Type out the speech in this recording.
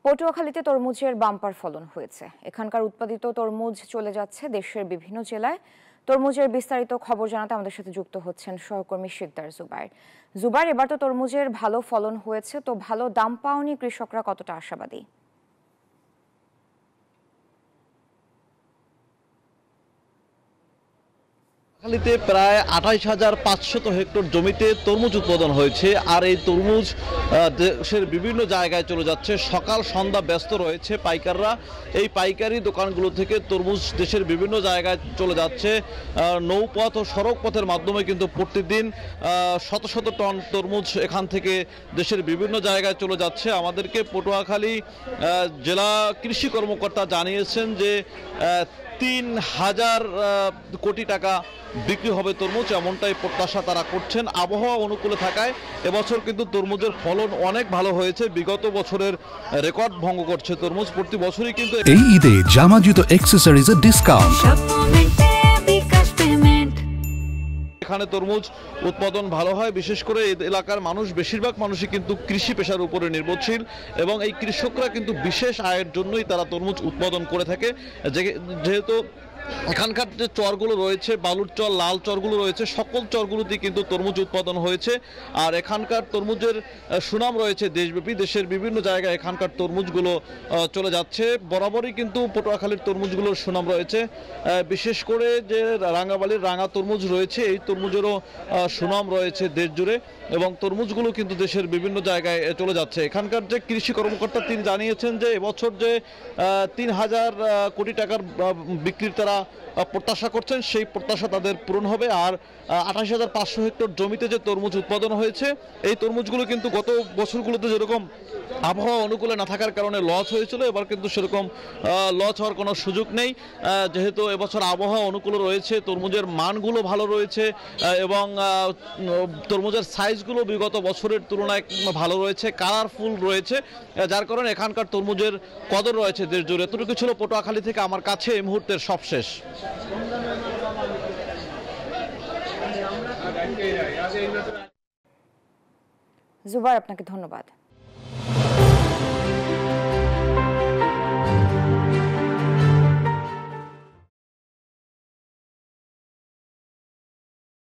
পটুয়াখালীতে তরমুজের বাম্পার ফলন হয়েছে। এখানকার উৎপাদিত তরমুজ চলে যাচ্ছে দেশের বিভিন্ন জেলায়। তরমুজের বিস্তারিত খবর জানাতে আমাদের সাথে যুক্ত হচ্ছেন সহকর্মী শিকদার জুবাইর। জুবাইর, এবার তো তরমুজের ভালো ফলন হয়েছে, তো ভালো দাম পাওনি কৃষকরা কতটা আশাবাদী? পটুয়াখালীতে প্রায় ২৮,৫০০ হেক্টর জমিতে তরমুজ উৎপাদন হয়েছে। আর এই তরমুজ দেশের বিভিন্ন জায়গায় চলে যাচ্ছে। সকাল সন্ধ্যা ব্যস্ত রয়েছে পাইকাররা। এই পাইকারি দোকানগুলো থেকে তরমুজ দেশের বিভিন্ন জায়গায় চলে যাচ্ছে। নৌপথ ও সড়ক পথের মাধ্যমে কিন্তু প্রতিদিন শত শত টন তরমুজ এখান থেকে দেশের বিভিন্ন জায়গায় চলে যাচ্ছে। আমাদেরকে পটুয়াখালী জেলা কৃষি কর্মকর্তা জানিয়েছেন যে ৩,০০০ কোটি টাকা বিক্রি হবে তরমুজ, এমনটাই প্রত্যাশা তারা করছেন। আবহাওয়া অনুকূলে থাকায় এবছর কিন্তু তরমুজের ফলন অনেক ভালো হয়েছে। বিগত বছরের রেকর্ড ভঙ্গ করছে তরমুজ। প্রতি বছরই কিন্তু এই ঈদে জামা জুতো অ্যাক্সেসরিজের ডিসকাউন্ট। এখানে তরমুজ উৎপাদন ভালো হয়। বিশেষ করে এই এলাকার মানুষ, বেশিরভাগ মানুষই কিন্তু কৃষি পেশার উপরে নির্ভরশীল এবং এই কৃষকরা কিন্তু বিশেষ আয়ের জন্যই তারা তরমুজ উৎপাদন করে থাকে। যেহেতু এখানকার যে চরগুলো রয়েছে, বালুর চর, লাল চরগুলো রয়েছে, সকল চরগুলোতে কিন্তু তরমুজ উৎপাদন হয়েছে। আর এখানকার তরমুজের সুনাম রয়েছে দেশব্যাপী। দেশের বিভিন্ন জায়গায় এখানকার তরমুজগুলো চলে যাচ্ছে। বরাবরই কিন্তু পটুয়াখালীর তরমুজগুলোর সুনাম রয়েছে। বিশেষ করে যে রাঙ্গাবালির রাঙা তরমুজ রয়েছে, এই তরমুজেরও সুনাম রয়েছে দেশ জুড়ে এবং তরমুজগুলো কিন্তু দেশের বিভিন্ন জায়গায় চলে যাচ্ছে। এখানকার যে কৃষি কর্মকর্তা তিনি জানিয়েছেন যে এবছর যে ৩,০০০ কোটি টাকার বিক্রির তারা প্রত্যাশা করছেন, সেই প্রত্যাশা তাদের পূরণ হবে। আর ২৮,৫০০ হেক্টর জমিতে যে তরমুজ উৎপাদন হয়েছে, এই তরমুজগুলো কিন্তু গত বছরগুলোতে যেরকম আবহাওয়া অনুকূলে না থাকার কারণে লস হয়েছিল, এবার কিন্তু সেরকম লস হওয়ার কোনো সুযোগ নেই। যেহেতু এবছর আবহাওয়া অনুকূল রয়েছে, তরমুজের মানগুলো ভালো রয়েছে এবং তরমুজের সাইজগুলো বিগত বছরের তুলনায় ভালো রয়েছে, কালারফুল রয়েছে, যার কারণে এখানকার তরমুজের কদর রয়েছে দেশ জুড়ে। এতটুকু ছিল পটুয়াখালী থেকে আমার কাছে এই মুহূর্তের সবশেষ। জুবাইর, আপনাকে ধন্যবাদ।